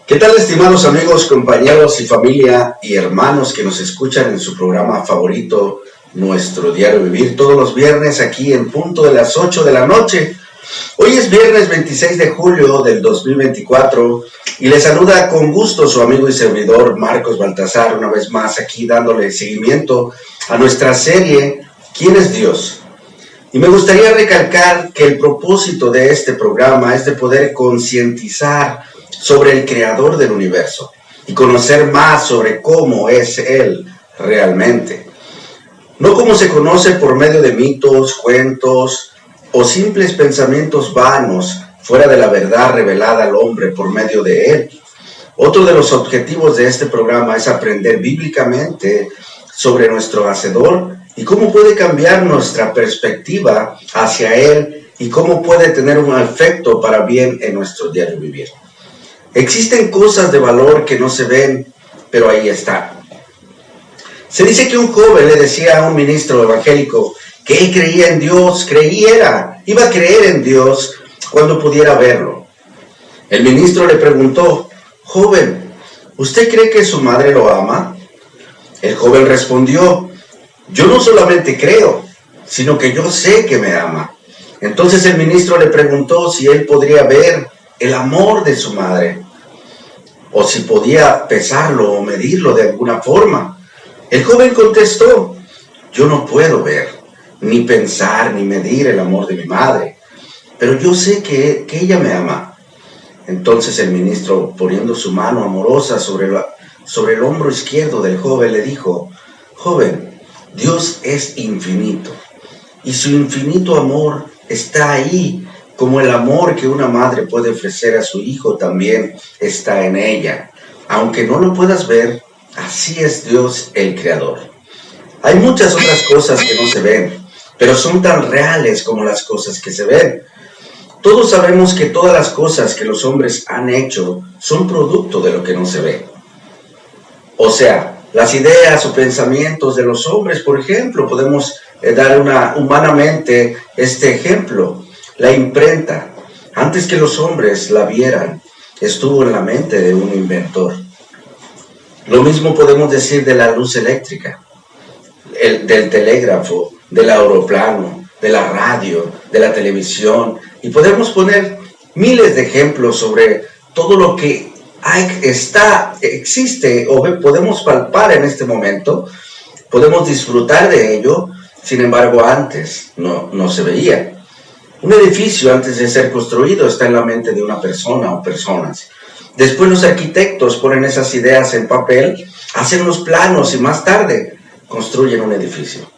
¿Qué tal, estimados amigos, compañeros y familia y hermanos que nos escuchan en su programa favorito, Nuestro Diario Vivir, todos los viernes aquí en punto de las 8 de la noche? Hoy es viernes 26 de julio del 2024 y les saluda con gusto su amigo y servidor Marcos Baltasar, una vez más aquí dándole seguimiento a nuestra serie ¿Quién es Dios? Y me gustaría recalcar que el propósito de este programa es de poder concientizar sobre el creador del universo y conocer más sobre cómo es Él realmente. No como se conoce por medio de mitos, cuentos o simples pensamientos vanos fuera de la verdad revelada al hombre por medio de Él. Otro de los objetivos de este programa es aprender bíblicamente sobre nuestro Hacedor y cómo puede cambiar nuestra perspectiva hacia Él y cómo puede tener un efecto para bien en nuestro diario vivir. Existen cosas de valor que no se ven, pero ahí están. Se dice que un joven le decía a un ministro evangélico que él creía en Dios, iba a creer en Dios cuando pudiera verlo. El ministro le preguntó: joven, ¿usted cree que su madre lo ama? El joven respondió: yo no solamente creo, sino que yo sé que me ama. Entonces el ministro le preguntó si él podría ver el amor de su madre, o si podía pesarlo o medirlo de alguna forma. El joven contestó: yo no puedo ver, ni pensar, ni medir el amor de mi madre, pero yo sé que ella me ama. Entonces el ministro, poniendo su mano amorosa sobre el hombro izquierdo del joven, le dijo: joven, Dios es infinito, y su infinito amor está ahí, como el amor que una madre puede ofrecer a su hijo también está en ella. Aunque no lo puedas ver, así es Dios el Creador. Hay muchas otras cosas que no se ven, pero son tan reales como las cosas que se ven. Todos sabemos que todas las cosas que los hombres han hecho son producto de lo que no se ve. O sea, las ideas o pensamientos de los hombres, por ejemplo, podemos dar humanamente este ejemplo. La imprenta, antes que los hombres la vieran, estuvo en la mente de un inventor. Lo mismo podemos decir de la luz eléctrica, del telégrafo, del aeroplano, de la radio, de la televisión, y podemos poner miles de ejemplos sobre todo lo que existe o podemos palpar en este momento. Podemos disfrutar de ello, sin embargo antes no se veía. Un edificio, antes de ser construido, está en la mente de una persona o personas. Después los arquitectos ponen esas ideas en papel, hacen los planos y más tarde construyen un edificio.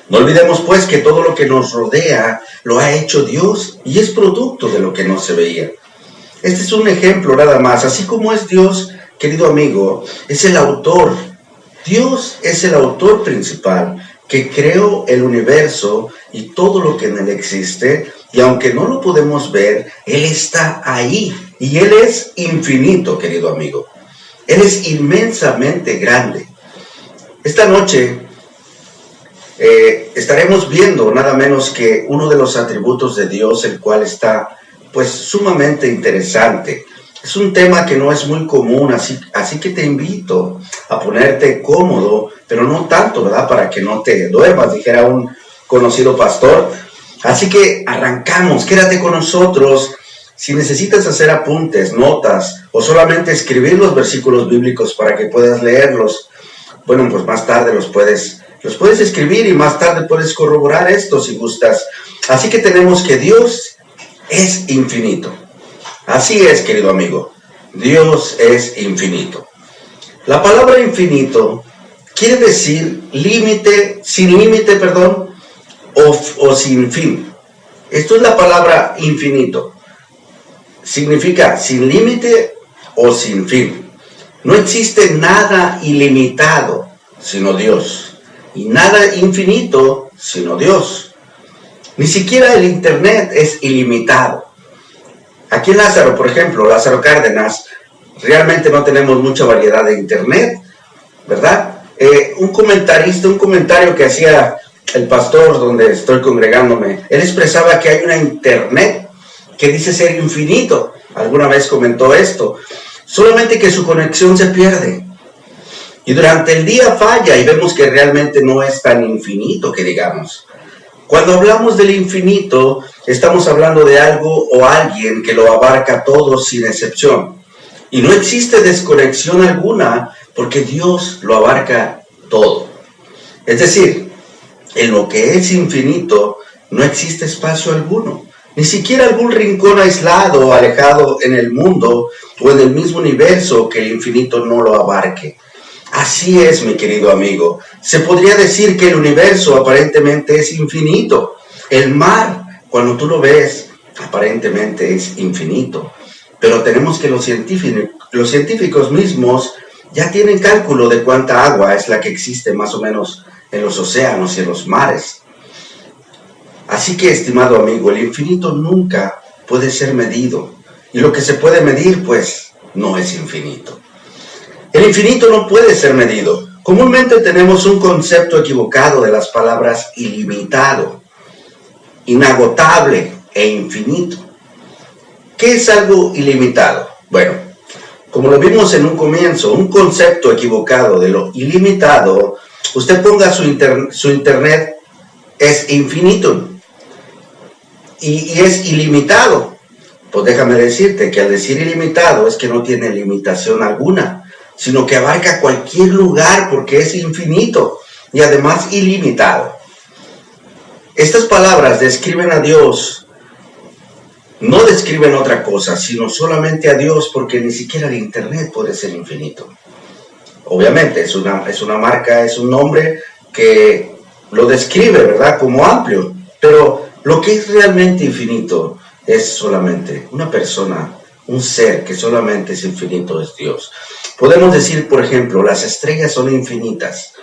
No olvidemos pues que todo lo que nos rodea lo ha hecho Dios y es producto de lo que no se veía. Este es un ejemplo nada más. Así como es Dios, querido amigo, es el autor. Dios es el autor principal que creó el universo y todo lo que en él existe, y aunque no lo podemos ver, Él está ahí, y Él es infinito, querido amigo. Él es inmensamente grande. Esta noche estaremos viendo nada menos que uno de los atributos de Dios, el cual está pues sumamente interesante. Es un tema que no es muy común, así que te invito a ponerte cómodo, pero no tanto, ¿verdad? Para que no te duermas, dijera un conocido pastor. Así que arrancamos, quédate con nosotros. Si necesitas hacer apuntes, notas, o solamente escribir los versículos bíblicos para que puedas leerlos, bueno, pues más tarde los puedes escribir y más tarde puedes corroborar esto si gustas. Así que tenemos que Dios es infinito. Así es, querido amigo, Dios es infinito. La palabra infinito quiere decir sin límite, o sin fin. Esto es la palabra infinito. Significa sin límite o sin fin. No existe nada ilimitado sino Dios, y nada infinito sino Dios. Ni siquiera el internet es ilimitado. Aquí en Lázaro, por ejemplo, Lázaro Cárdenas, realmente no tenemos mucha variedad de internet, ¿verdad? Un comentario que hacía el pastor donde estoy congregándome, él expresaba que hay una internet que dice ser infinito. Alguna vez comentó esto. solamente que su conexión se pierde. Y durante el día falla y vemos que realmente no es tan infinito que digamos. Cuando hablamos del infinito, estamos hablando de algo o alguien que lo abarca todo sin excepción. Y no existe desconexión alguna porque Dios lo abarca todo. Es decir, en lo que es infinito no existe espacio alguno. Ni siquiera algún rincón aislado o alejado en el mundo o en el mismo universo que el infinito no lo abarque. Así es, mi querido amigo. Se podría decir que el universo aparentemente es infinito. El mar, cuando tú lo ves, aparentemente es infinito. Pero tenemos que los científicos mismos ya tienen cálculo de cuánta agua es la que existe más o menos en los océanos y en los mares. Así que, estimado amigo, el infinito nunca puede ser medido. Y lo que se puede medir, pues, no es infinito. El infinito no puede ser medido. Comúnmente tenemos un concepto equivocado de las palabras ilimitado, inagotable e infinito. ¿Qué es algo ilimitado? Bueno, como lo vimos en un comienzo, un concepto equivocado de lo ilimitado, usted ponga su internet, es infinito y es ilimitado. Pues déjame decirte que al decir ilimitado es que no tiene limitación alguna, sino que abarca cualquier lugar porque es infinito y además ilimitado. Estas palabras describen a Dios, no describen otra cosa, sino solamente a Dios, porque ni siquiera el internet puede ser infinito. Obviamente es una marca, es un nombre que lo describe, ¿verdad?, como amplio, pero lo que es realmente infinito es solamente una persona, un ser que solamente es infinito, es Dios. Podemos decir, por ejemplo, las estrellas son infinitas.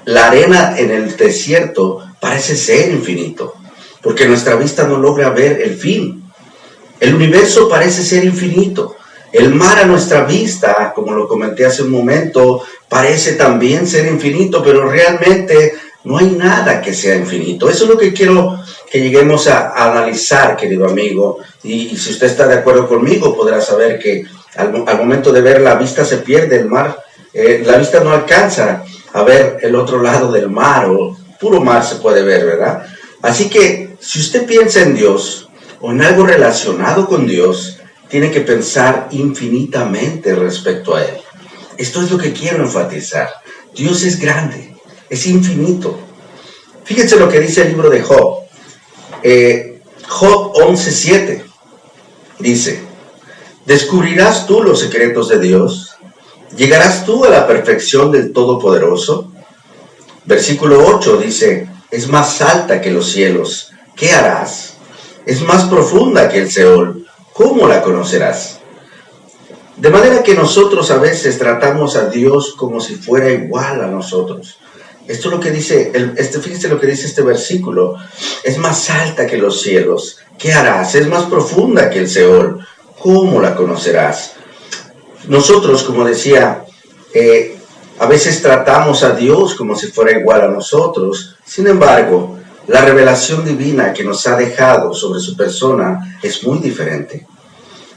La arena en el desierto parece ser infinito, porque nuestra vista no logra ver el fin. El universo parece ser infinito. El mar a nuestra vista, como lo comenté hace un momento, parece también ser infinito, pero realmente no hay nada que sea infinito. Eso es lo que quiero que lleguemos a analizar, querido amigo. Y si usted está de acuerdo conmigo, podrá saber que al momento de ver la vista se pierde el mar. La vista no alcanza a ver el otro lado del mar, o puro mar se puede ver, ¿verdad? Así que si usted piensa en Dios o en algo relacionado con Dios, tiene que pensar infinitamente respecto a Él. Esto es lo que quiero enfatizar. Dios es grande, es infinito. Fíjense lo que dice el libro de Job. Job 11:7 dice: ¿descubrirás tú los secretos de Dios? ¿Llegarás tú a la perfección del Todopoderoso? Versículo 8 dice: es más alta que los cielos, ¿qué harás? Es más profunda que el Seol, ¿cómo la conocerás? De manera que nosotros a veces tratamos a Dios como si fuera igual a nosotros. Esto es lo que dice, fíjense lo que dice este versículo: es más alta que los cielos, ¿qué harás? Es más profunda que el Seol, ¿cómo la conocerás? Nosotros, como decía, a veces tratamos a Dios como si fuera igual a nosotros. Sin embargo, la revelación divina que nos ha dejado sobre su persona es muy diferente.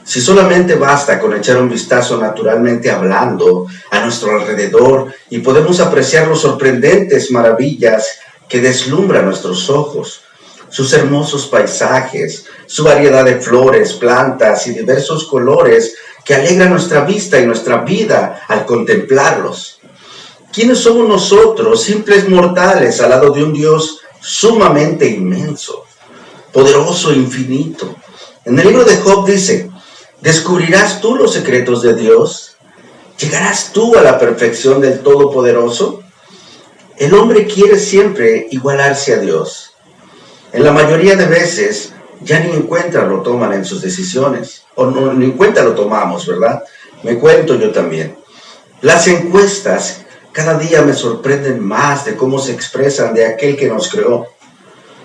Si solamente basta con echar un vistazo naturalmente hablando a nuestro alrededor y podemos apreciar los sorprendentes maravillas que deslumbran nuestros ojos, sus hermosos paisajes, su variedad de flores, plantas y diversos colores que alegran nuestra vista y nuestra vida al contemplarlos. ¿Quiénes somos nosotros, simples mortales, al lado de un Dios sumamente inmenso, poderoso e infinito? En el libro de Job dice: ¿descubrirás tú los secretos de Dios? ¿Llegarás tú a la perfección del Todopoderoso? El hombre quiere siempre igualarse a Dios. En la mayoría de veces ya ni en cuenta lo toman en sus decisiones, o no, ni en cuenta lo tomamos, ¿verdad? Me cuento yo también. Las encuestas cada día me sorprenden más de cómo se expresan de aquel que nos creó.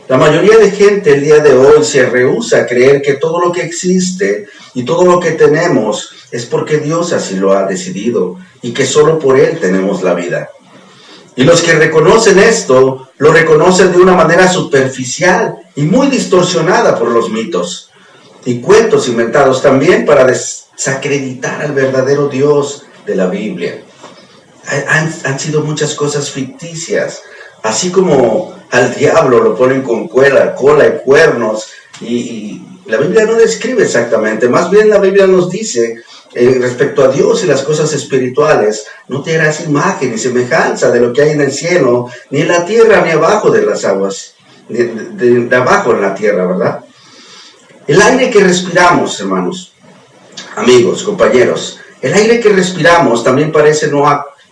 La mayoría de gente el día de hoy se rehúsa a creer que todo lo que existe y todo lo que tenemos es porque Dios así lo ha decidido y que solo por Él tenemos la vida. Y los que reconocen esto, lo reconocen de una manera superficial y muy distorsionada por los mitos y cuentos inventados también para desacreditar al verdadero Dios de la Biblia. Han sido muchas cosas ficticias, así como al diablo lo ponen con cola y cuernos, y la Biblia no describe exactamente, más bien la Biblia nos dice respecto a Dios y las cosas espirituales: no te harás imagen ni semejanza de lo que hay en el cielo, ni en la tierra, ni abajo de las aguas, de abajo en la tierra, ¿verdad? El aire que respiramos, hermanos, amigos, compañeros, el aire que respiramos también parece no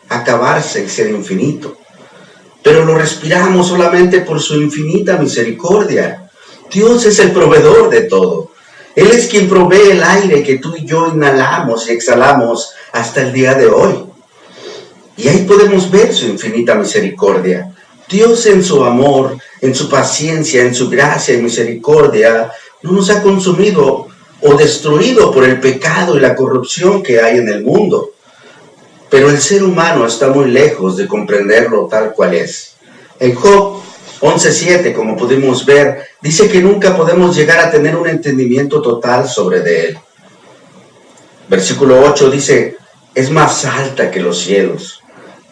acabarse y ser infinito, pero lo respiramos solamente por su infinita misericordia. Dios es el proveedor de todo. Él es quien provee el aire que tú y yo inhalamos y exhalamos hasta el día de hoy. Y ahí podemos ver su infinita misericordia. Dios, en su amor, en su paciencia, en su gracia y misericordia, no nos ha consumido o destruido por el pecado y la corrupción que hay en el mundo. Pero el ser humano está muy lejos de comprenderlo tal cual es. En Job 11:7, como pudimos ver, dice que nunca podemos llegar a tener un entendimiento total sobre de él. Versículo 8 dice: es más alta que los cielos.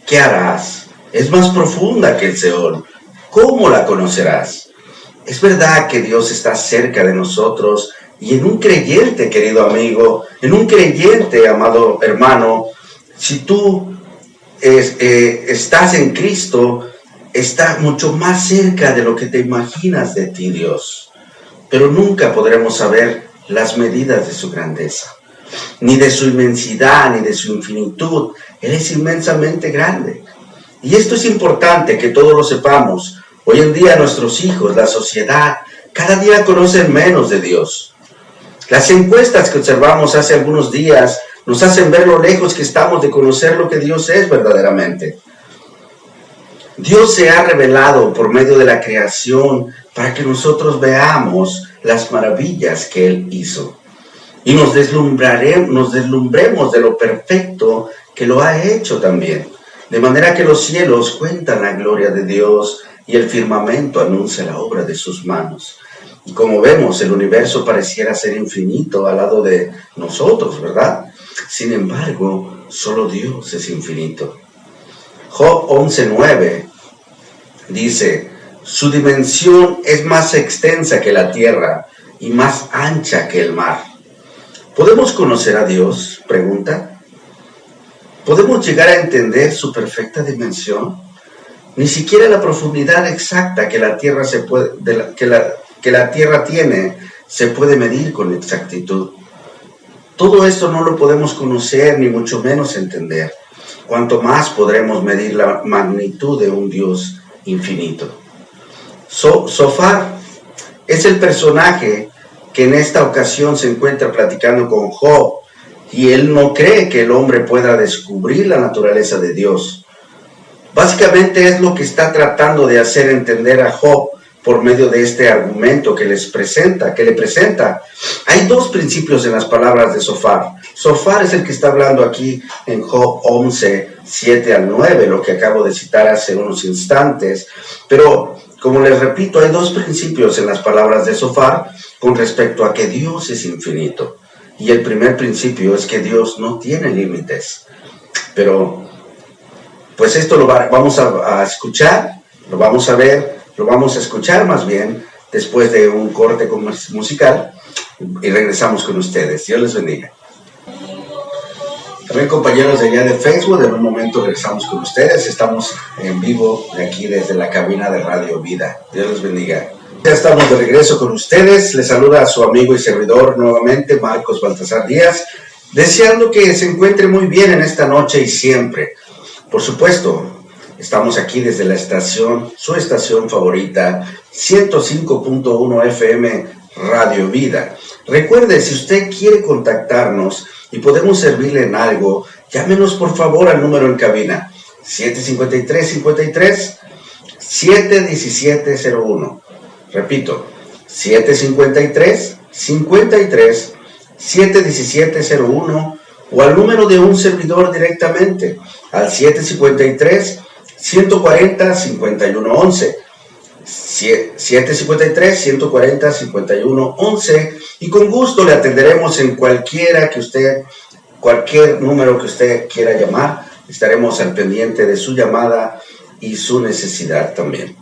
¿Qué harás? Es más profunda que el Seol. ¿Cómo la conocerás? Es verdad que Dios está cerca de nosotros, y en un creyente, querido amigo, en un creyente, amado hermano, si tú estás en Cristo, está mucho más cerca de lo que te imaginas de ti, Dios. Pero nunca podremos saber las medidas de su grandeza, ni de su inmensidad, ni de su infinitud. Él es inmensamente grande. Y esto es importante que todos lo sepamos. Hoy en día nuestros hijos, la sociedad, cada día conocen menos de Dios. Las encuestas que observamos hace algunos días nos hacen ver lo lejos que estamos de conocer lo que Dios es verdaderamente. Dios se ha revelado por medio de la creación para que nosotros veamos las maravillas que Él hizo. Y nos deslumbremos de lo perfecto que lo ha hecho también. De manera que los cielos cuentan la gloria de Dios y el firmamento anuncia la obra de sus manos. Y como vemos, el universo pareciera ser infinito al lado de nosotros, ¿verdad? Sin embargo, solo Dios es infinito. Job 11:9 dice: su dimensión es más extensa que la tierra y más ancha que el mar. ¿Podemos conocer a Dios? Pregunta. ¿Podemos llegar a entender su perfecta dimensión? Ni siquiera la profundidad exacta que la tierra que la tierra tiene se puede medir con exactitud. Todo esto no lo podemos conocer, ni mucho menos entender. Cuanto más podremos medir la magnitud de un Dios infinito. Sofar es el personaje que en esta ocasión se encuentra platicando con Job, y él no cree que el hombre pueda descubrir la naturaleza de Dios. Básicamente es lo que está tratando de hacer entender a Job por medio de este argumento que le presenta. Hay dos principios en las palabras de Sofar. Sofar es el que está hablando aquí en Job 11:7-9, lo que acabo de citar hace unos instantes. Pero, como les repito, hay dos principios en las palabras de Sofar con respecto a que Dios es infinito. Y el primer principio es que Dios no tiene límites. Pero, pues esto lo vamos a escuchar, lo vamos a ver, lo vamos a escuchar más bien después de un corte musical, y regresamos con ustedes. Dios les bendiga. También, compañeros de allá de Facebook, en un momento regresamos con ustedes. Estamos en vivo de aquí desde la cabina de Radio Vida. Dios les bendiga. Ya estamos de regreso con ustedes. Les saluda a su amigo y servidor nuevamente, Marcos Baltasar Díaz, deseando que se encuentre muy bien en esta noche y siempre. Por supuesto, estamos aquí desde la estación, su estación favorita, 105.1 FM Radio Vida. Recuerde, si usted quiere contactarnos y podemos servirle en algo, llámenos por favor al número en cabina, 753-53-71701. Repito, 753-53-71701, o al número de un servidor directamente, al 753-140-5111. 753-140-5111 y con gusto le atenderemos en cualquier número que usted quiera llamar. Estaremos al pendiente de su llamada y su necesidad también.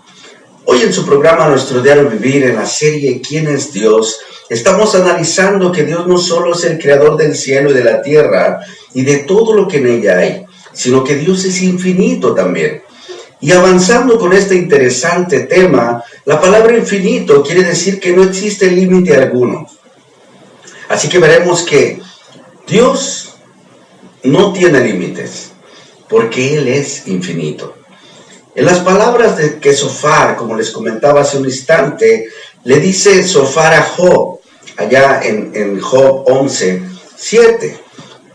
Hoy en su programa Nuestro Diario Vivir, en la serie ¿Quién es Dios?, estamos analizando que Dios no solo es el creador del cielo y de la tierra y de todo lo que en ella hay, sino que Dios es infinito también. Y avanzando con este interesante tema, la palabra infinito quiere decir que no existe límite alguno. Así que veremos que Dios no tiene límites, porque Él es infinito. En las palabras de que Sofar, como les comentaba hace un instante, le dice Sofar a Job, allá en Job 11:7.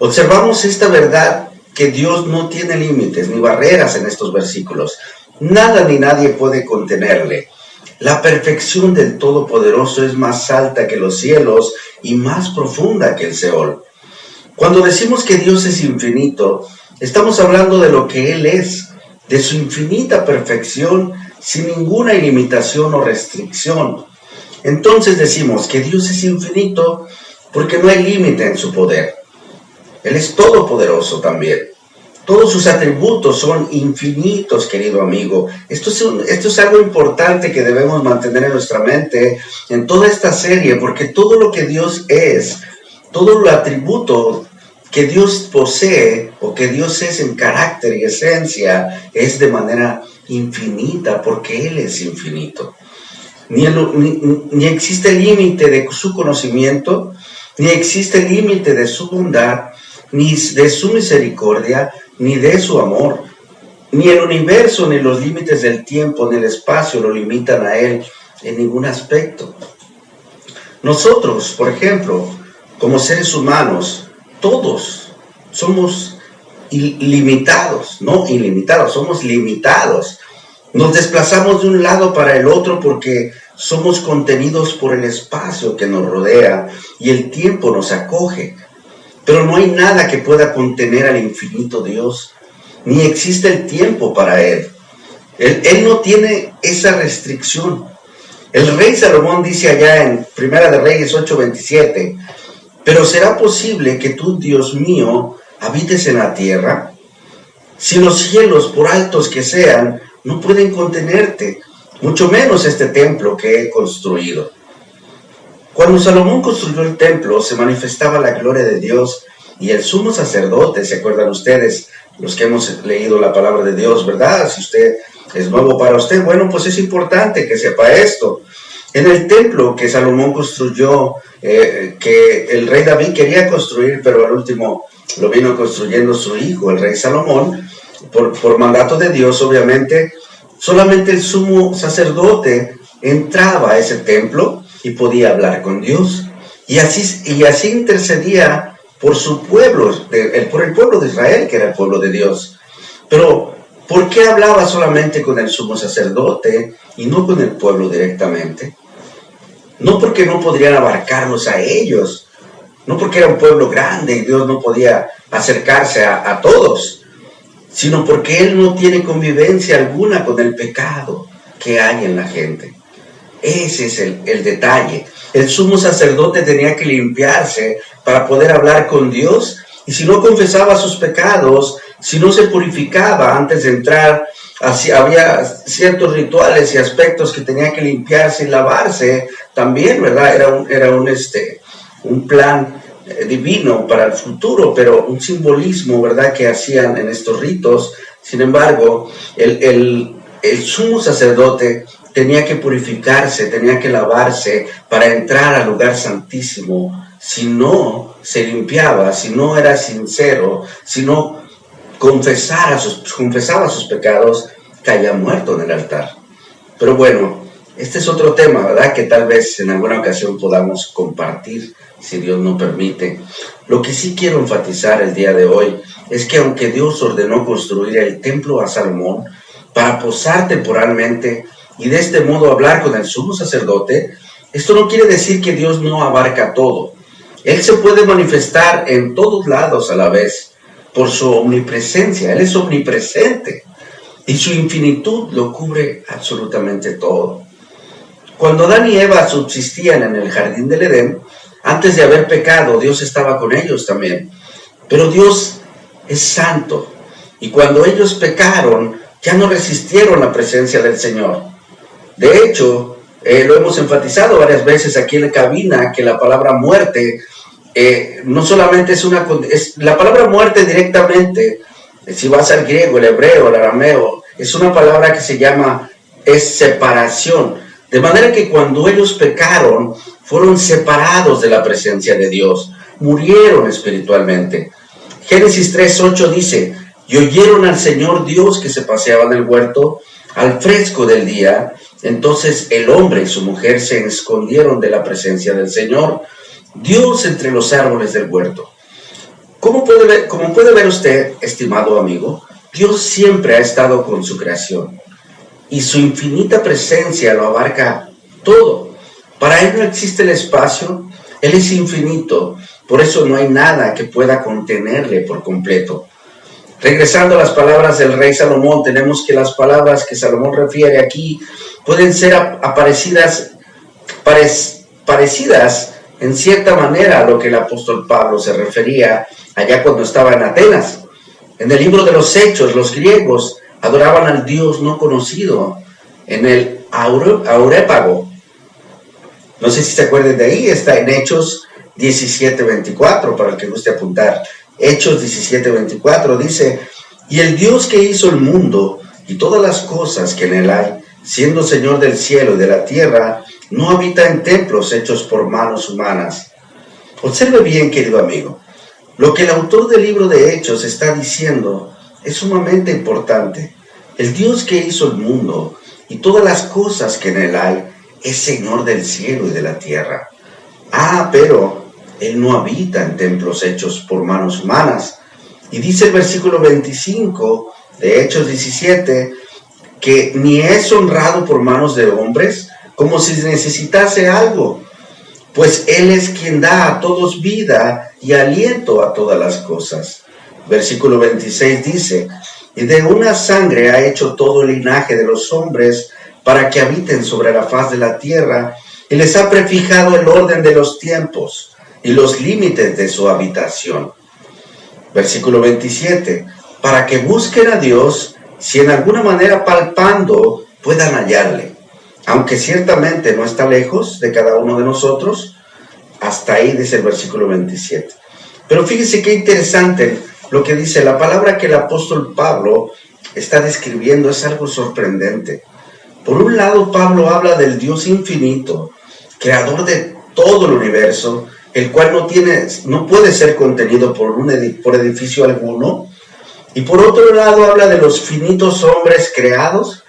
Observamos esta verdad, que Dios no tiene límites ni barreras en estos versículos. Nada ni nadie puede contenerle. La perfección del Todopoderoso es más alta que los cielos y más profunda que el Seol. Cuando decimos que Dios es infinito, estamos hablando de lo que Él es, de su infinita perfección, sin ninguna limitación o restricción. Entonces decimos que Dios es infinito porque no hay límite en su poder. Él es todopoderoso también. Todos sus atributos son infinitos, querido amigo. Esto es algo importante que debemos mantener en nuestra mente en toda esta serie, porque todo lo que Dios es, todo el atributo que Dios posee o que Dios es en carácter y esencia es de manera infinita, porque Él es infinito. Ni existe límite de su conocimiento, ni existe límite de su bondad, ni de su misericordia, ni de su amor. Ni el universo, ni los límites del tiempo, ni el espacio lo limitan a Él en ningún aspecto. Nosotros, por ejemplo, como seres humanos, todos somos limitados, no ilimitados, somos limitados. Nos desplazamos de un lado para el otro porque somos contenidos por el espacio que nos rodea y el tiempo nos acoge. Pero no hay nada que pueda contener al infinito Dios, ni existe el tiempo para Él. Él no tiene esa restricción. El rey Salomón dice allá en Primera de Reyes 8:27, pero ¿será posible que tú, Dios mío, habites en la tierra? Si los cielos, por altos que sean, no pueden contenerte, mucho menos este templo que he construido. Cuando Salomón construyó el templo, se manifestaba la gloria de Dios y el sumo sacerdote, ¿se acuerdan ustedes? Los que hemos leído la palabra de Dios, ¿verdad? Si usted es nuevo para usted, bueno, pues es importante que sepa esto. En el templo que Salomón construyó, que el rey David quería construir, pero al último lo vino construyendo su hijo, el rey Salomón, por mandato de Dios, obviamente, solamente el sumo sacerdote entraba a ese templo y podía hablar con Dios. Y así intercedía por su pueblo, por el pueblo de Israel, que era el pueblo de Dios. Pero, ¿por qué hablaba solamente con el sumo sacerdote y no con el pueblo directamente? No porque no podrían abarcarlos a ellos, no porque era un pueblo grande y Dios no podía acercarse a todos, sino porque Él no tiene convivencia alguna con el pecado que hay en la gente. Ese es el detalle. El sumo sacerdote tenía que limpiarse para poder hablar con Dios, y si no confesaba sus pecados, si no se purificaba antes de entrar, había ciertos rituales y aspectos que tenía que limpiarse y lavarse también, ¿verdad? Era un plan divino para el futuro, pero un simbolismo, ¿verdad?, que hacían en estos ritos. Sin embargo, el sumo sacerdote tenía que purificarse, tenía que lavarse para entrar al lugar santísimo. Si no se limpiaba, si no era sincero, si no confesaba sus pecados, caía muerto en el altar. Pero bueno, este es otro tema, ¿verdad?, que tal vez en alguna ocasión podamos compartir, si Dios nos permite. Lo que sí quiero enfatizar el día de hoy es que aunque Dios ordenó construir el templo a Salomón para posar temporalmente y de este modo hablar con el sumo sacerdote, esto no quiere decir que Dios no abarca todo. Él se puede manifestar en todos lados a la vez por su omnipresencia. Él es omnipresente y su infinitud lo cubre absolutamente todo. Cuando Adán y Eva subsistían en el jardín del Edén, antes de haber pecado, Dios estaba con ellos también. Pero Dios es santo, y cuando ellos pecaron, ya no resistieron la presencia del Señor. De hecho, lo hemos enfatizado varias veces aquí en la cabina, que la palabra muerte no solamente es la palabra muerte directamente, si vas al griego, el hebreo, el arameo, es una palabra que se llama separación. De manera que cuando ellos pecaron, fueron separados de la presencia de Dios, murieron espiritualmente. Génesis 3:8 dice: y oyeron al Señor Dios que se paseaba en el huerto al fresco del día. Entonces el hombre y su mujer se escondieron de la presencia del Señor Dios entre los árboles del huerto. Como puede ver usted, estimado amigo, Dios siempre ha estado con su creación, y su infinita presencia lo abarca todo. Para Él no existe el espacio, Él es infinito, por eso no hay nada que pueda contenerle por completo. Regresando a las palabras del rey Salomón, tenemos que las palabras que Salomón refiere aquí pueden ser parecidas en cierta manera a lo que el apóstol Pablo se refería allá cuando estaba en Atenas. En el libro de los Hechos, los griegos adoraban al Dios no conocido en el Aurépago. No sé si se acuerdan de ahí, está en Hechos 17:24, para el que guste apuntar. Hechos 17:24 dice: y el Dios que hizo el mundo y todas las cosas que en él hay, siendo Señor del cielo y de la tierra, no habita en templos hechos por manos humanas. Observe bien, querido amigo, lo que el autor del libro de Hechos está diciendo es sumamente importante. El Dios que hizo el mundo y todas las cosas que en él hay es Señor del cielo y de la tierra. Pero Él no habita en templos hechos por manos humanas. Y dice el versículo 25 de Hechos 17, que ni es honrado por manos de hombres, como si necesitase algo, pues Él es quien da a todos vida y aliento a todas las cosas. Versículo 26 dice: y de una sangre ha hecho todo el linaje de los hombres para que habiten sobre la faz de la tierra, y les ha prefijado el orden de los tiempos y los límites de su habitación. Versículo 27, para que busquen a Dios, si en alguna manera palpando puedan hallarle, aunque ciertamente no está lejos de cada uno de nosotros. Hasta ahí dice el versículo 27. Pero fíjese qué interesante lo que dice. La palabra que el apóstol Pablo está describiendo es algo sorprendente. Por un lado, Pablo habla del Dios infinito, creador de todo el universo, el cual no puede ser contenido por edificio alguno. Y por otro lado habla de los finitos hombres creados,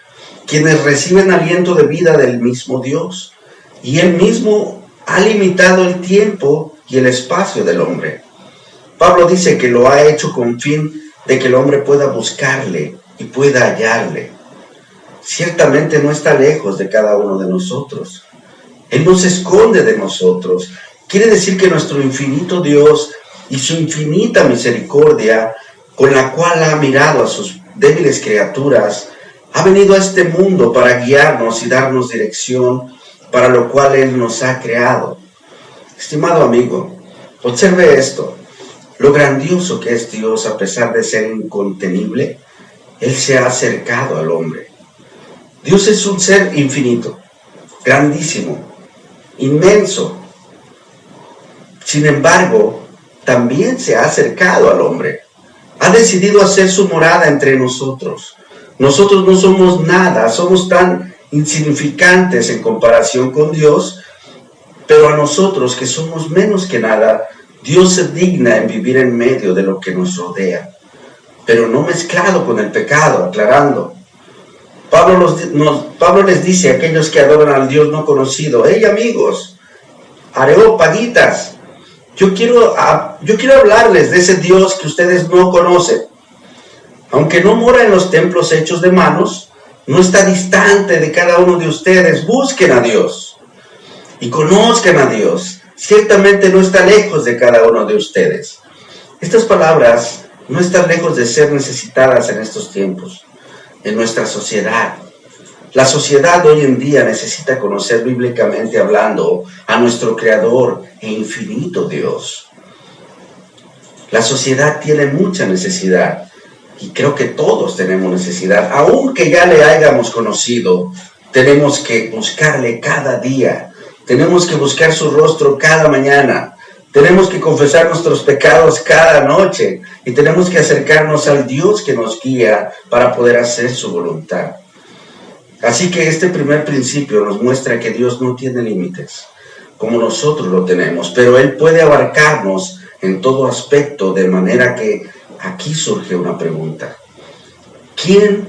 quienes reciben aliento de vida del mismo Dios. Y Él mismo ha limitado el tiempo y el espacio del hombre. Pablo dice que lo ha hecho con fin de que el hombre pueda buscarle y pueda hallarle. Ciertamente no está lejos de cada uno de nosotros. Él no se esconde de nosotros. Quiere decir que nuestro infinito Dios y su infinita misericordia, con la cual ha mirado a sus débiles criaturas, ha venido a este mundo para guiarnos y darnos dirección, para lo cual Él nos ha creado. Estimado amigo, observe esto. Lo grandioso que es Dios, a pesar de ser incontenible, Él se ha acercado al hombre. Dios es un ser infinito, grandísimo, inmenso. Sin embargo, también se ha acercado al hombre. Ha decidido hacer su morada entre nosotros. Nosotros no somos nada, somos tan insignificantes en comparación con Dios, pero a nosotros, que somos menos que nada, Dios se digna en vivir en medio de lo que nos rodea, pero no mezclado con el pecado, aclarando. Pablo les dice a aquellos que adoran al Dios no conocido: hey amigos, areópagitas, yo quiero hablarles de ese Dios que ustedes no conocen. Aunque no mora en los templos hechos de manos, no está distante de cada uno de ustedes. Busquen a Dios y conozcan a Dios. Ciertamente no está lejos de cada uno de ustedes. Estas palabras no están lejos de ser necesitadas en estos tiempos, en nuestra sociedad. La sociedad hoy en día necesita conocer bíblicamente hablando a nuestro Creador e infinito Dios. La sociedad tiene mucha necesidad y creo que todos tenemos necesidad. Aunque ya le hayamos conocido, tenemos que buscarle cada día. Tenemos que buscar su rostro cada mañana. Tenemos que confesar nuestros pecados cada noche y tenemos que acercarnos al Dios que nos guía para poder hacer su voluntad. Así que este primer principio nos muestra que Dios no tiene límites, como nosotros lo tenemos, pero Él puede abarcarnos en todo aspecto, de manera que aquí surge una pregunta. ¿Quién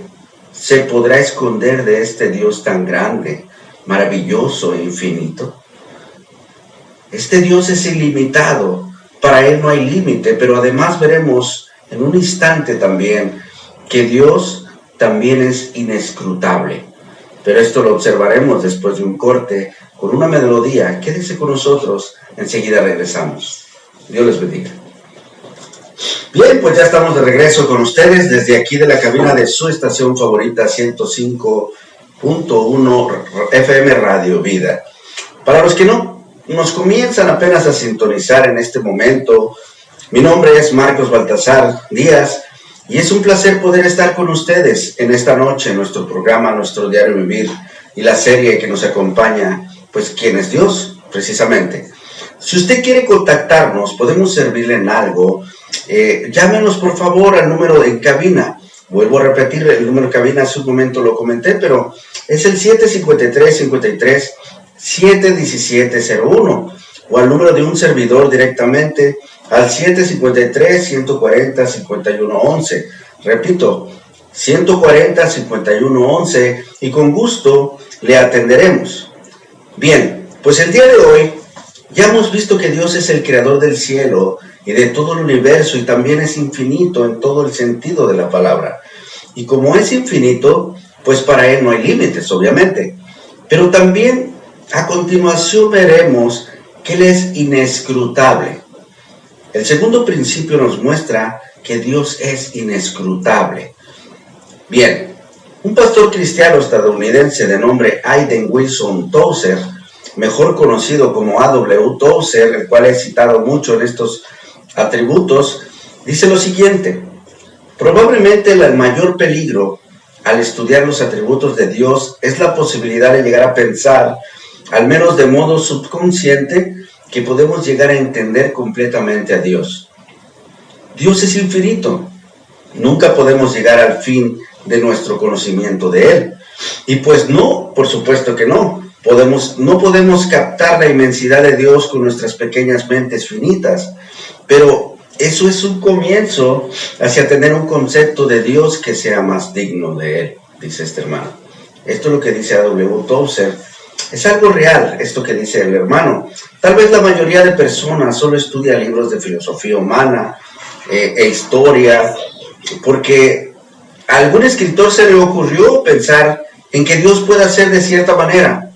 se podrá esconder de este Dios tan grande, maravilloso e infinito? Este Dios es ilimitado, para Él no hay límite, pero además veremos en un instante también que Dios también es inescrutable. Pero esto lo observaremos después de un corte con una melodía. Quédese con nosotros, enseguida regresamos. Dios les bendiga. Bien, pues ya estamos de regreso con ustedes desde aquí de la cabina de su estación favorita 105.1 FM Radio Vida. Para los que no nos comienzan apenas a sintonizar en este momento, mi nombre es Marcos Baltasar Díaz y es un placer poder estar con ustedes en esta noche en nuestro programa, nuestro diario vivir y la serie que nos acompaña, pues ¿quién es Dios? Precisamente. Si usted quiere contactarnos, podemos servirle en algo, llámenos por favor al número en cabina. Vuelvo a repetir, el número de cabina hace un momento lo comenté, pero es el 753-53-71701 o al número de un servidor directamente al 753-140-5111. Repito, 140-5111 y con gusto le atenderemos. Bien, pues el día de hoy ya hemos visto que Dios es el creador del cielo y de todo el universo y también es infinito en todo el sentido de la palabra. Y como es infinito, pues para Él no hay límites, obviamente. Pero también a continuación veremos que Él es inescrutable. El segundo principio nos muestra que Dios es inescrutable. Bien, un pastor cristiano estadounidense de nombre Hayden Wilson Tozer, mejor conocido como A.W. Tozer, el cual he citado mucho en estos atributos, dice lo siguiente: probablemente el mayor peligro al estudiar los atributos de Dios es la posibilidad de llegar a pensar, al menos de modo subconsciente, que podemos llegar a entender completamente a Dios. Dios es infinito. Nunca podemos llegar al fin de nuestro conocimiento de Él. Y pues no, por supuesto que no. No podemos captar la inmensidad de Dios con nuestras pequeñas mentes finitas. Pero eso es un comienzo hacia tener un concepto de Dios que sea más digno de Él, dice este hermano. Esto es lo que dice A.W. Tozer. Es algo real esto que dice el hermano. Tal vez la mayoría de personas solo estudia libros de filosofía humana e historia, porque a algún escritor se le ocurrió pensar en que Dios pueda ser de cierta manera.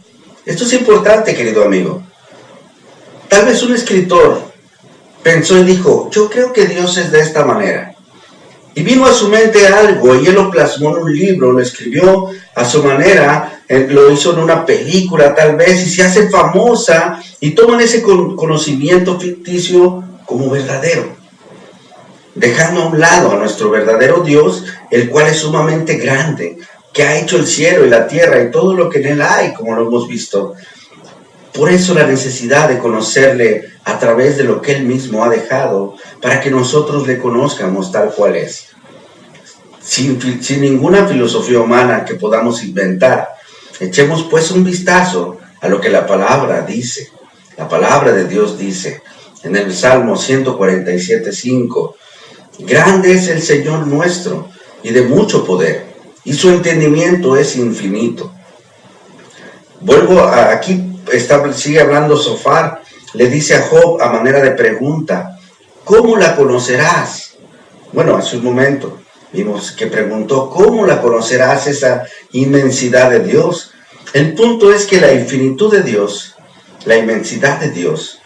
Esto es importante, querido amigo. Tal vez un escritor pensó y dijo, yo creo que Dios es de esta manera. Y vino a su mente algo y él lo plasmó en un libro, lo escribió a su manera, lo hizo en una película tal vez y se hace famosa y toman ese conocimiento ficticio como verdadero, dejando a un lado a nuestro verdadero Dios, el cual es sumamente grande, que ha hecho el cielo y la tierra y todo lo que en él hay, como lo hemos visto. Por eso la necesidad de conocerle a través de lo que Él mismo ha dejado, para que nosotros le conozcamos tal cual es. Sin ninguna filosofía humana que podamos inventar, echemos pues un vistazo a lo que la palabra dice. La palabra de Dios dice en el Salmo 147:5, grande es el Señor nuestro y de mucho poder, y su entendimiento es infinito. Aquí sigue hablando Sofar, le dice a Job a manera de pregunta, ¿cómo la conocerás? Bueno, hace un momento vimos que preguntó, ¿cómo la conocerás esa inmensidad de Dios? El punto es que la infinitud de Dios, la inmensidad de Dios,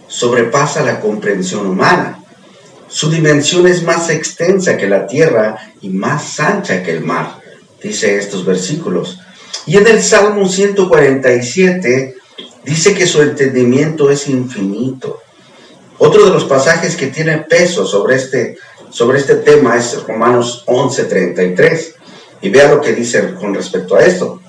sobrepasa la comprensión humana. Su dimensión es más extensa que la tierra y más ancha que el mar, dice estos versículos. Y en el Salmo 147 dice que su entendimiento es infinito. Otro de los pasajes que tiene peso sobre este tema es Romanos 11:33. Y vea lo que dice con respecto a esto.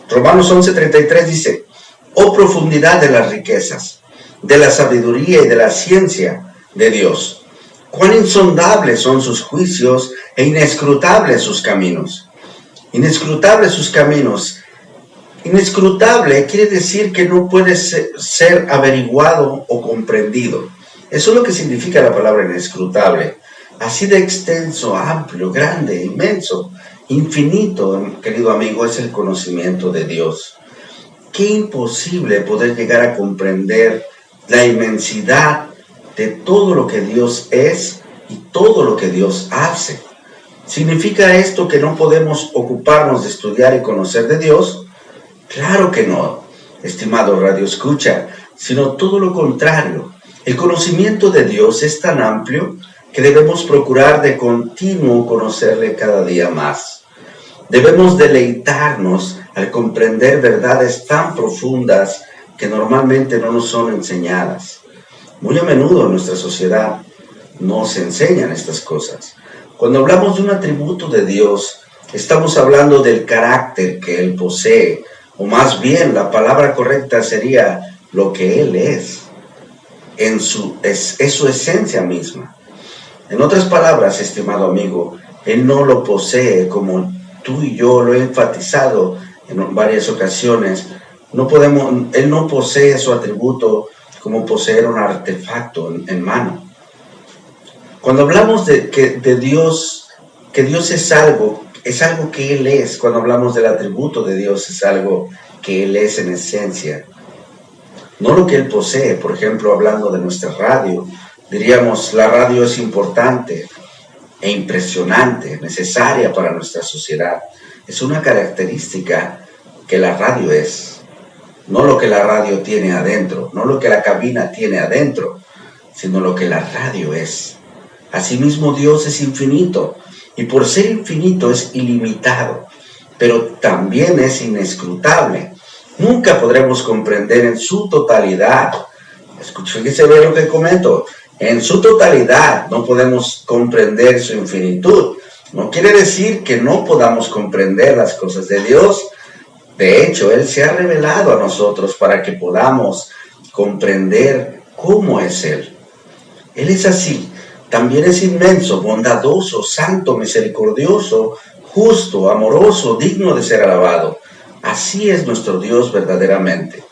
Romanos 11:33 dice: oh profundidad de las riquezas, de la sabiduría y de la ciencia de Dios. Cuán insondables son sus juicios e inescrutables sus caminos. Inescrutables sus caminos. Inescrutable quiere decir que no puede ser averiguado o comprendido. Eso es lo que significa la palabra inescrutable. Así de extenso, amplio, grande, inmenso, infinito, querido amigo, es el conocimiento de Dios. Qué imposible poder llegar a comprender la inmensidad de todo lo que Dios es y todo lo que Dios hace. ¿Significa esto que no podemos ocuparnos de estudiar y conocer de Dios? Claro que no, estimado Radio Escucha, sino todo lo contrario. El conocimiento de Dios es tan amplio que debemos procurar de continuo conocerle cada día más. Debemos deleitarnos al comprender verdades tan profundas que normalmente no nos son enseñadas. Muy a menudo en nuestra sociedad no se enseñan estas cosas. Cuando hablamos de un atributo de Dios, estamos hablando del carácter que Él posee, o más bien la palabra correcta sería lo que Él es su esencia misma. En otras palabras, estimado amigo, Él no lo posee como tú y yo lo he enfatizado en varias ocasiones. Él no posee su atributo como poseer un artefacto en mano. Cuando hablamos de Dios, que Dios es algo que Él es. Cuando hablamos del atributo de Dios, es algo que Él es en esencia. No lo que Él posee. Por ejemplo, hablando de nuestra radio, diríamos, la radio es importante e impresionante, necesaria para nuestra sociedad. Es una característica que la radio es. No lo que la radio tiene adentro, no lo que la cabina tiene adentro, sino lo que la radio es. Asimismo, Dios es infinito, y por ser infinito es ilimitado, pero también es inescrutable. Nunca podremos comprender en su totalidad. Fíjese bien lo que comento. En su totalidad no podemos comprender su infinitud. No quiere decir que no podamos comprender las cosas de Dios. De hecho, Él se ha revelado a nosotros para que podamos comprender cómo es Él. Él es así. También es inmenso, bondadoso, santo, misericordioso, justo, amoroso, digno de ser alabado. Así es nuestro Dios verdaderamente.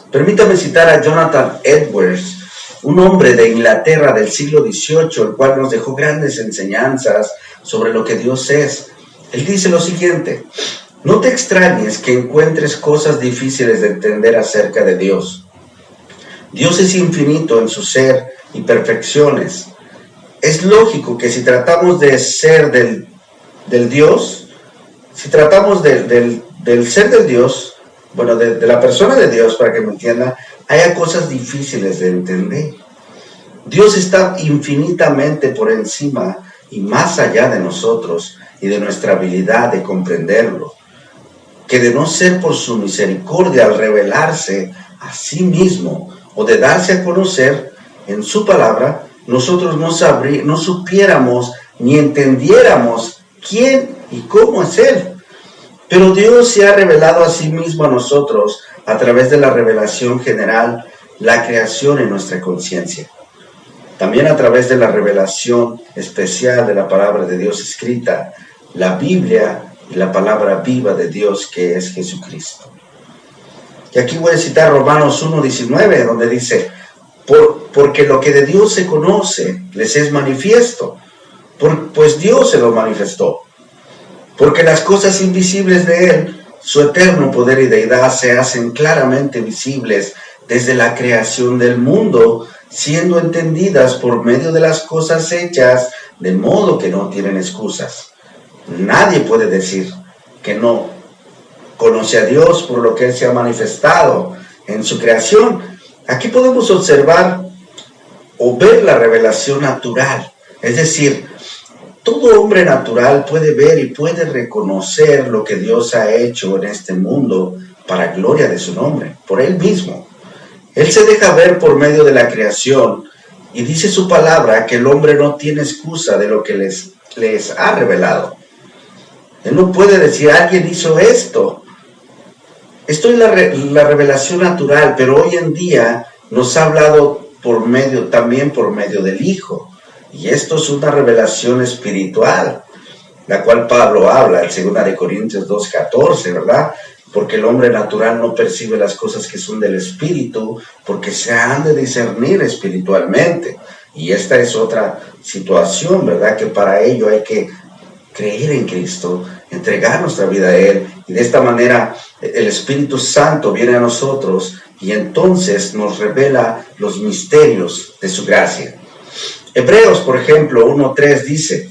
Permítame citar a Jonathan Edwards, un hombre de Inglaterra del siglo XVIII, el cual nos dejó grandes enseñanzas sobre lo que Dios es. Él dice lo siguiente: no te extrañes que encuentres cosas difíciles de entender acerca de Dios. Dios es infinito en su ser y perfecciones. Es lógico que si tratamos de ser del Dios, si tratamos del ser del Dios, bueno, de la persona de Dios, para que me entienda, haya cosas difíciles de entender. Dios está infinitamente por encima y más allá de nosotros y de nuestra habilidad de comprenderlo, que de no ser por su misericordia al revelarse a sí mismo o de darse a conocer en su palabra, nosotros no supiéramos ni entendiéramos quién y cómo es Él. Pero Dios se ha revelado a sí mismo a nosotros a través de la revelación general, la creación en nuestra conciencia. También a través de la revelación especial de la palabra de Dios escrita, la Biblia y la palabra viva de Dios que es Jesucristo. Y aquí voy a citar Romanos 1:19, donde dice: porque lo que de Dios se conoce les es manifiesto, pues Dios se lo manifestó. Porque las cosas invisibles de Él, su eterno poder y deidad, se hacen claramente visibles desde la creación del mundo, siendo entendidas por medio de las cosas hechas, de modo que no tienen excusas. Nadie puede decir que no conoce a Dios por lo que Él se ha manifestado en su creación. Aquí podemos observar o ver la revelación natural, es decir, Todo hombre natural puede ver y puede reconocer lo que Dios ha hecho en este mundo para gloria de su nombre, por Él mismo. Él se deja ver por medio de la creación y dice su palabra que el hombre no tiene excusa de lo que les ha revelado. Él no puede decir, alguien hizo esto. Esto es la revelación natural, pero hoy en día nos ha hablado también por medio del Hijo. Y esto es una revelación espiritual, la cual Pablo habla en 2 Corintios 2:14, ¿verdad? Porque el hombre natural no percibe las cosas que son del Espíritu, porque se han de discernir espiritualmente. Y esta es otra situación, ¿verdad? Que para ello hay que creer en Cristo, entregar nuestra vida a Él, y de esta manera el Espíritu Santo viene a nosotros y entonces nos revela los misterios de su gracia. Hebreos, por ejemplo, 1:3 dice,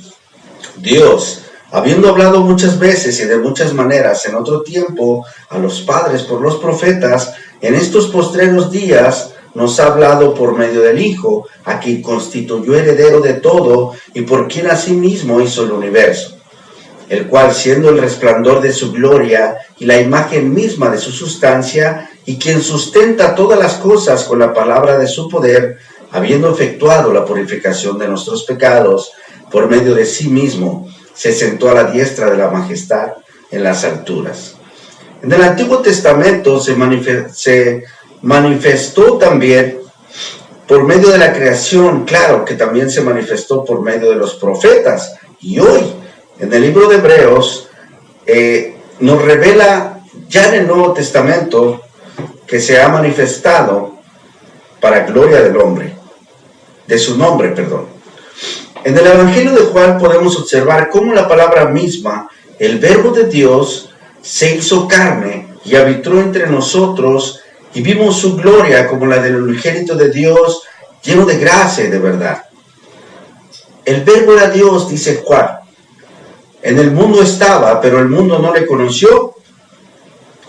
Dios, habiendo hablado muchas veces y de muchas maneras en otro tiempo a los padres por los profetas, en estos postreros días nos ha hablado por medio del Hijo, a quien constituyó heredero de todo y por quien asimismo hizo el universo, el cual, siendo el resplandor de su gloria y la imagen misma de su sustancia, y quien sustenta todas las cosas con la palabra de su poder, habiendo efectuado la purificación de nuestros pecados, por medio de sí mismo, se sentó a la diestra de la majestad en las alturas. En el Antiguo Testamento se manifestó también por medio de la creación, claro que también se manifestó por medio de los profetas, y hoy, en el libro de Hebreos, nos revela ya en el Nuevo Testamento que se ha manifestado para gloria del hombre, de su nombre, perdón. En el Evangelio de Juan podemos observar cómo la palabra misma, el Verbo de Dios, se hizo carne y habitó entre nosotros, y vimos su gloria como la del unigénito de Dios, lleno de gracia y de verdad. El Verbo era Dios, dice Juan. En el mundo estaba, pero el mundo no le conoció.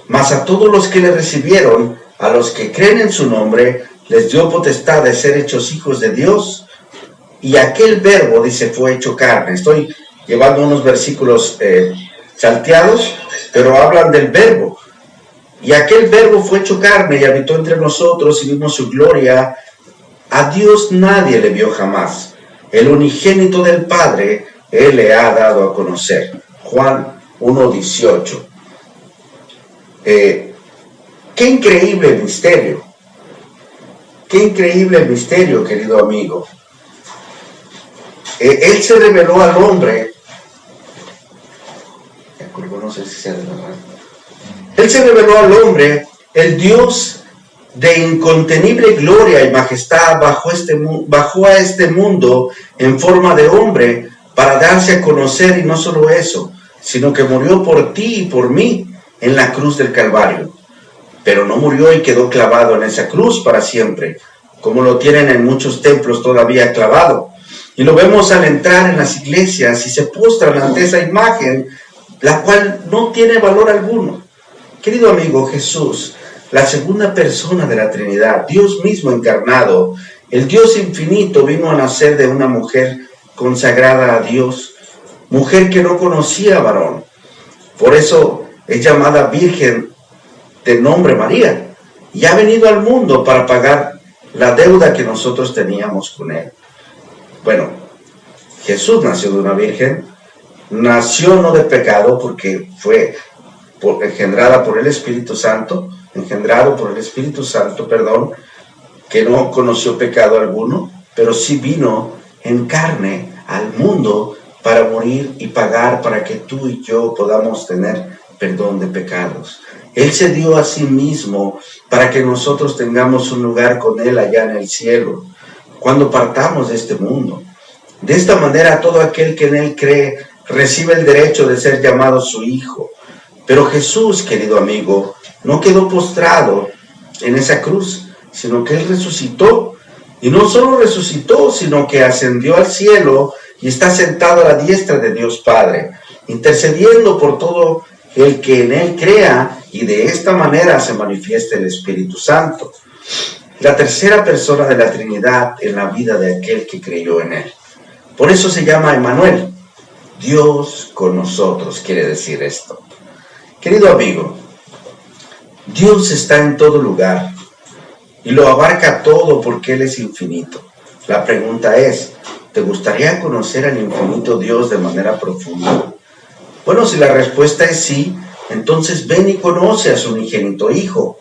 Mas a todos los que le recibieron, a los que creen en su nombre, les dio potestad de ser hechos hijos de Dios. Y aquel Verbo, dice, fue hecho carne. Estoy llevando unos versículos salteados, pero hablan del Verbo. Y aquel Verbo fue hecho carne y habitó entre nosotros, y vimos su gloria. A Dios nadie le vio jamás. El unigénito del Padre, Él le ha dado a conocer. Juan 1:18. Qué increíble misterio. Qué increíble misterio, querido amigo. Él se reveló al hombre. No sé si sea de verdad. Él se reveló al hombre, el Dios de incontenible gloria y majestad, bajó a este mundo en forma de hombre para darse a conocer, y no solo eso, sino que murió por ti y por mí en la cruz del Calvario. Pero no murió y quedó clavado en esa cruz para siempre, como lo tienen en muchos templos todavía clavado. Y lo vemos al entrar en las iglesias y se postran ante esa imagen, la cual no tiene valor alguno. Querido amigo, Jesús, la segunda persona de la Trinidad, Dios mismo encarnado, el Dios infinito, vino a nacer de una mujer consagrada a Dios, mujer que no conocía varón. Por eso es llamada Virgen de nombre María, y ha venido al mundo para pagar la deuda que nosotros teníamos con Él. Bueno, Jesús nació de una virgen, nació no de pecado, porque fue engendrado por el Espíritu Santo, que no conoció pecado alguno, pero sí vino en carne al mundo para morir y pagar para que tú y yo podamos tener perdón de pecados. Él se dio a sí mismo para que nosotros tengamos un lugar con Él allá en el cielo, cuando partamos de este mundo. De esta manera, todo aquel que en Él cree recibe el derecho de ser llamado su hijo. Pero Jesús, querido amigo, no quedó postrado en esa cruz, sino que Él resucitó. Y no solo resucitó, sino que ascendió al cielo y está sentado a la diestra de Dios Padre, intercediendo por todo el que en Él crea, y de esta manera se manifiesta el Espíritu Santo, la tercera persona de la Trinidad en la vida de aquel que creyó en Él. Por eso se llama Emmanuel, Dios con nosotros quiere decir esto. Querido amigo, Dios está en todo lugar y lo abarca todo porque Él es infinito. La pregunta es, ¿te gustaría conocer al infinito Dios de manera profunda? Bueno, si la respuesta es sí, entonces ven y conoce a su unigénito Hijo,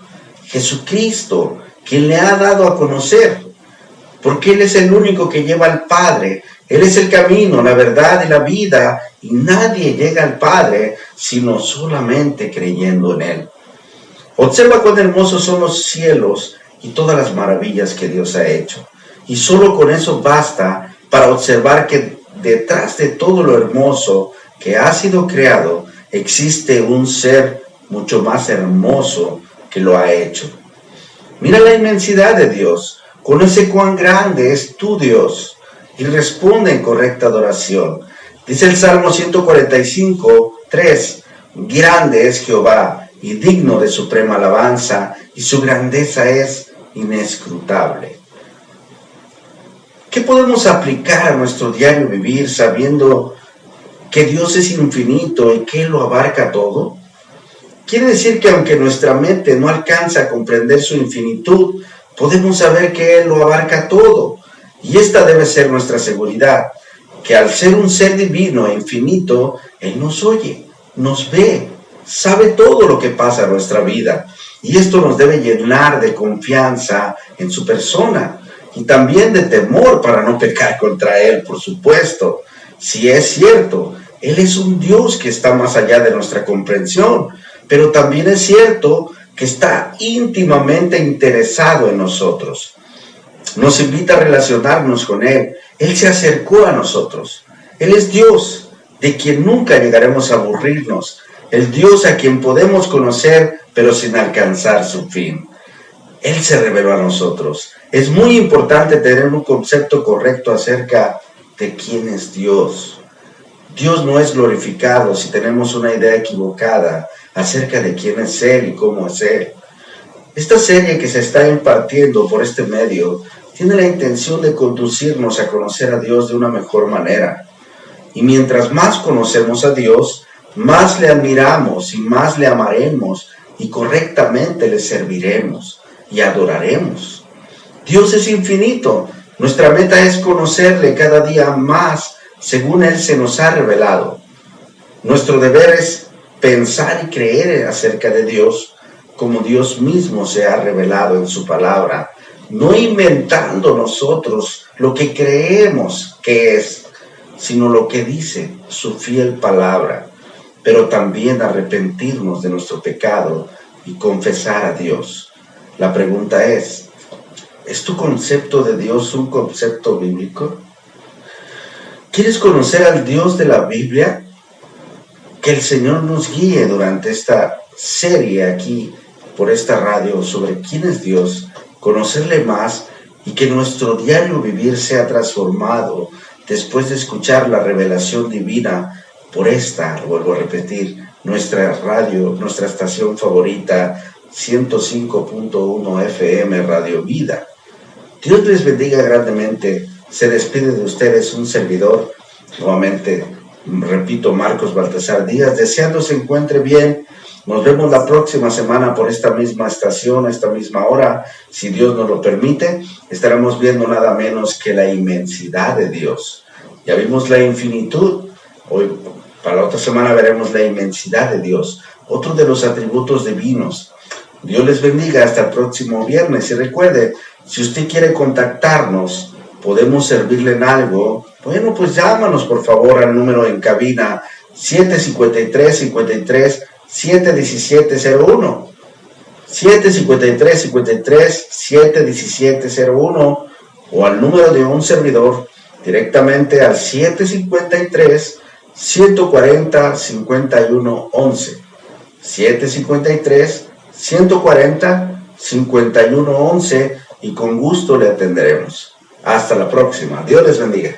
Jesucristo, quien le ha dado a conocer, porque Él es el único que lleva al Padre. Él es el camino, la verdad y la vida, y nadie llega al Padre sino solamente creyendo en Él. Observa cuán hermosos son los cielos y todas las maravillas que Dios ha hecho. Y solo con eso basta para observar que detrás de todo lo hermoso que ha sido creado, existe un ser mucho más hermoso que lo ha hecho. Mira la inmensidad de Dios, conoce cuán grande es tu Dios y responde en correcta adoración. Dice el Salmo 145, 3, grande es Jehová y digno de suprema alabanza, y su grandeza es inescrutable. ¿Qué podemos aplicar a nuestro diario vivir sabiendo que Dios es infinito y que Él lo abarca todo? Quiere decir que aunque nuestra mente no alcanza a comprender su infinitud, podemos saber que Él lo abarca todo. Y esta debe ser nuestra seguridad, que al ser un ser divino e infinito, Él nos oye, nos ve, sabe todo lo que pasa en nuestra vida. Y esto nos debe llenar de confianza en su persona y también de temor para no pecar contra Él, por supuesto. Si es cierto, Él es un Dios que está más allá de nuestra comprensión, pero también es cierto que está íntimamente interesado en nosotros. Nos invita a relacionarnos con Él. Él se acercó a nosotros. Él es Dios, de quien nunca llegaremos a aburrirnos. El Dios a quien podemos conocer, pero sin alcanzar su fin. Él se reveló a nosotros. Es muy importante tener un concepto correcto acerca de quién es Dios. Dios no es glorificado si tenemos una idea equivocada acerca de quién es Él y cómo es Él. Esta serie que se está impartiendo por este medio tiene la intención de conducirnos a conocer a Dios de una mejor manera. Y mientras más conocemos a Dios, más le admiramos y más le amaremos y correctamente le serviremos y adoraremos. Dios es infinito. Nuestra meta es conocerle cada día más según Él se nos ha revelado. Nuestro deber es pensar y creer acerca de Dios como Dios mismo se ha revelado en su palabra, no inventando nosotros lo que creemos que es, sino lo que dice su fiel palabra, pero también arrepentirnos de nuestro pecado y confesar a Dios. La pregunta ¿es tu concepto de Dios un concepto bíblico? ¿Quieres conocer al Dios de la Biblia? Que el Señor nos guíe durante esta serie aquí por esta radio sobre quién es Dios, conocerle más y que nuestro diario vivir sea transformado después de escuchar la revelación divina por esta, vuelvo a repetir, nuestra radio, nuestra estación favorita, 105.1 FM Radio Vida. Dios les bendiga grandemente. Se despide de ustedes un servidor, nuevamente, repito, Marcos Baltasar Díaz, deseando se encuentre bien. Nos vemos la próxima semana por esta misma estación, a esta misma hora. Si Dios nos lo permite, estaremos viendo nada menos que la inmensidad de Dios. Ya vimos la infinitud. Hoy, para la otra semana, veremos la inmensidad de Dios. Otro de los atributos divinos. Dios les bendiga hasta el próximo viernes. Y recuerde, si usted quiere contactarnos, podemos servirle en algo. Bueno, pues llámanos por favor al número en cabina 753-53-71701. 753-53-71701 o al número de un servidor directamente al 753-140-5111. 753-140-5111 y con gusto le atenderemos. Hasta la próxima. Dios les bendiga.